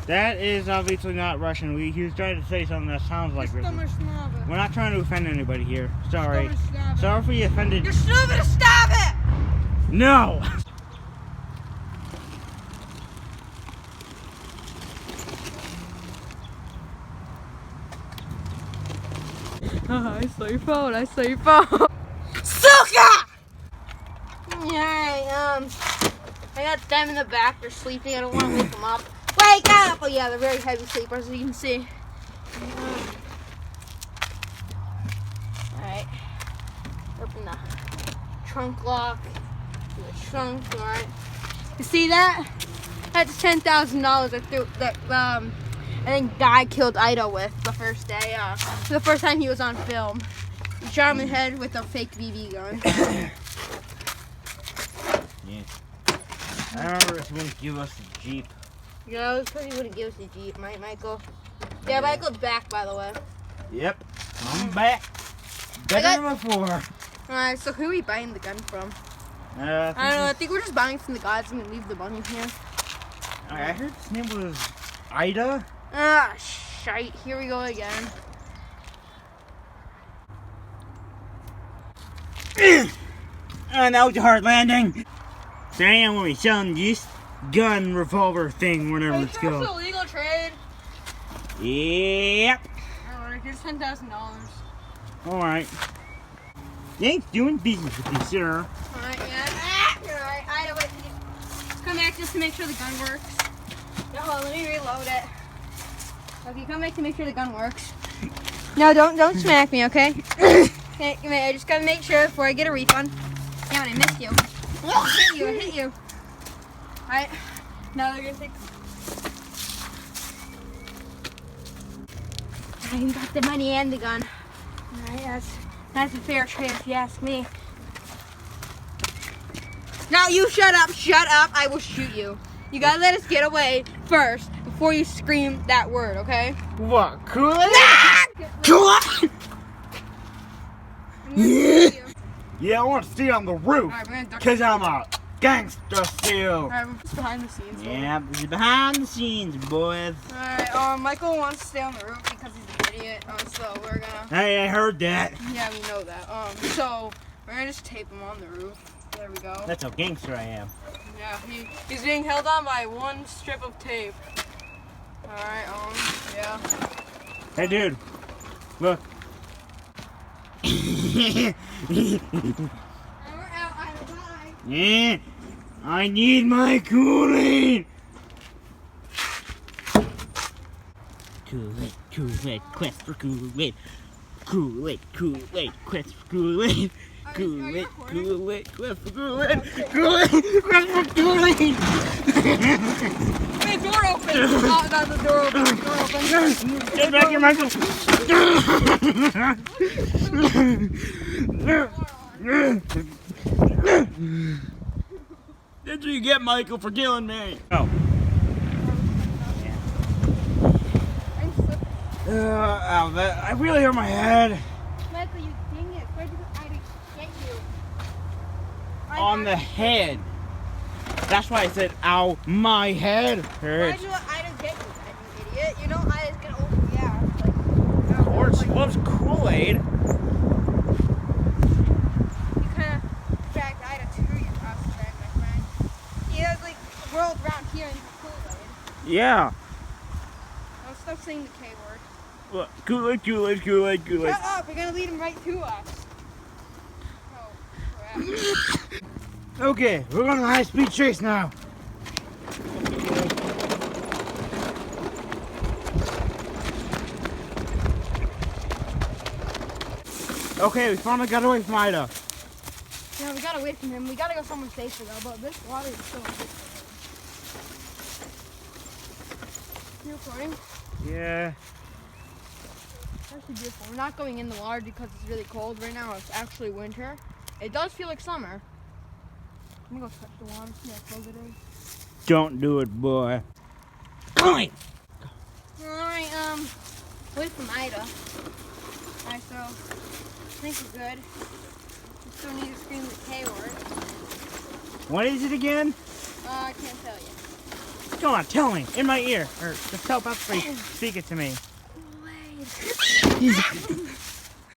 That is obviously not Russian. He was trying to say something that sounds like Russian. We're not trying to offend anybody here. Sorry. Sorry if we offended. You're stupid to stop it! No! I saw your phone. I saw your phone. Suka! Alright, I got them in the back. They're sleeping. I don't want to wake them up. Wake up! Oh yeah, they're very heavy sleepers, as you can see. Alright. Open the trunk lock. Do the trunk, alright. You see that? That's $10,000 I threw that I think Guy killed Ida with the first day. The first time he was on film. He shot him in the head with a fake BB gun. Yeah. I remember this wouldn't give us the Jeep. Yeah, it was because he wouldn't give us the Jeep, right, Michael? Yeah, Michael's back, by the way. Yep. I'm back. Better than before. Alright, so who are we buying the gun from? I don't know. I think we're just buying from the guys and leave the money here. I heard his name was Ida. Ah, shite. Here we go again. That was a hard landing. So I am going to be selling this gun revolver thing whenever it's It's called. illegal trade. Yep. Alright, here's $10,000. Alright. Thanks doing business with you, sir. Alright, yeah. Alright, Ida, wait. Come back just to make sure the gun works. No, hold on, let me reload it. Okay, come back to make sure the gun works. No, don't smack me, okay? Okay, I just gotta make sure before I get a refund. Damn it, I missed you. I hit you. Alright, now they're gonna take. I got the money and the gun. Alright, that's a fair trade if you ask me. Now you shut up, I will shoot you. You gotta let us get away first before you scream that word, okay? What? Kool-Aid? Kool-Aid? Yeah, I want to stay on the roof. Because I'm a gangster still. Alright, we're just behind the scenes. Yeah, this is behind the scenes, boys. Alright, Michael wants to stay on the roof because he's an idiot. So we're gonna. Hey, I heard that. Yeah, we know that. So we're gonna just tape him on the roof. There we go. That's how gangster I am. Yeah, he's being held on by one strip of tape. Alright, yeah. Hey, dude. Look. Yeah, I need my Kool-Aid. Kool-Aid, Kool-Aid, quest for Kool-Aid. Kool-Aid, Kool-Aid, quest for Kool-Aid. Kool-Aid, Kool-Aid, quest for Kool-Aid. Kool-Aid, quest for Kool-Aid. Hey, door open! Oh, no, the door open. Door open. Get back here, Michael. That's what you get, Michael, for killing me. Oh. I really hurt my head. Michael, you ding it. Where did I get you? On the head. That's why I said, ow, my head hurts. Why'd you let Ida get you, you idiot? You know Ida's gonna overreact. Like, Of course, she loves Kool-Aid. You kind of dragged Ida to your house, my friend. He has like a world around here in Kool-Aid. Yeah. Don't stop saying the K word. What? Kool-Aid, Kool-Aid, Kool-Aid, Kool-Aid. Shut up, we're gonna lead him right to us. Oh, crap. Okay, we're on a high-speed chase now. Okay, we finally got away from Ida. Yeah, we got away from him. We gotta go somewhere safer though, but this water is so good. You recording? Yeah. That's actually beautiful. We're not going in the water because it's really cold right now. It's actually winter. It does feel like summer. I'm gonna go touch the water, see how cold it is. Don't do it, boy. Alright, wait from Ida. Alright, so I think we're good. We still need to scream the K word. What is it again? I can't tell you. Come on, tell me. In my ear. Or just tell Papa, speak it to me. Kool-Aid.